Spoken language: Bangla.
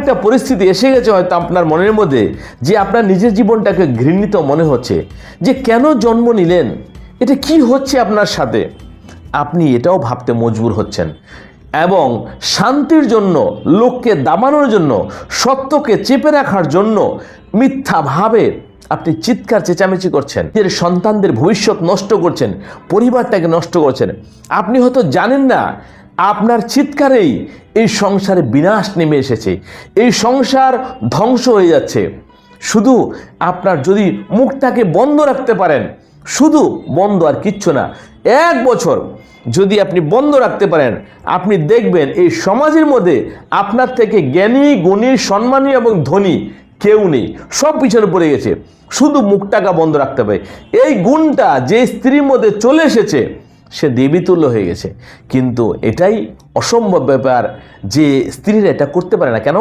একটা পরিস্থিতি এসে গেছে হয়তো আপনার মনের মধ্যে যে আপনার নিজের জীবনটাকে ঘৃণিত মনে হচ্ছে, যে কেন জন্ম নিলেন, এটা কি হচ্ছে আপনার সাথে। আপনি এটাও ভাবতে মজবুর হচ্ছেন এবং শান্তির জন্য, লোককে দাবানোর জন্য, সত্যকে চেপে রাখার জন্য মিথ্যাভাবে আপনি চিৎকার চেঁচামেচি করছেন, নিজের সন্তানদের ভবিষ্যৎ নষ্ট করছেন, পরিবারটাকে নষ্ট করছেন। আপনি হয়তো জানেন না আপনার চিৎকারেই এই সংসারে বিনাশ নেমে এসেছে, এই সংসার ধ্বংস হয়ে যাচ্ছে। শুধু আপনার যদি মুখটাকে বন্ধ রাখতে পারেন, শুধু বন্ধ আর কিচ্ছু না, 1 বছর যদি আপনি বন্ধ রাখতে পারেন, আপনি দেখবেন এই সমাজের মধ্যে আপনার থেকে জ্ঞানী, গুণী, সম্মানী এবং ধনী কেউ নেই, সব পিছনে পড়ে গেছে। শুধু মুখটাকে বন্ধ রাখতে হবে। এই গুণটা যে স্ত্রীর মধ্যে চলে এসেছে, সে দেবীতুল্য হয়ে গেছে। কিন্তু এটাই অসম্ভব ব্যাপার যে স্ত্রীরা এটা করতে পারে না। কেন?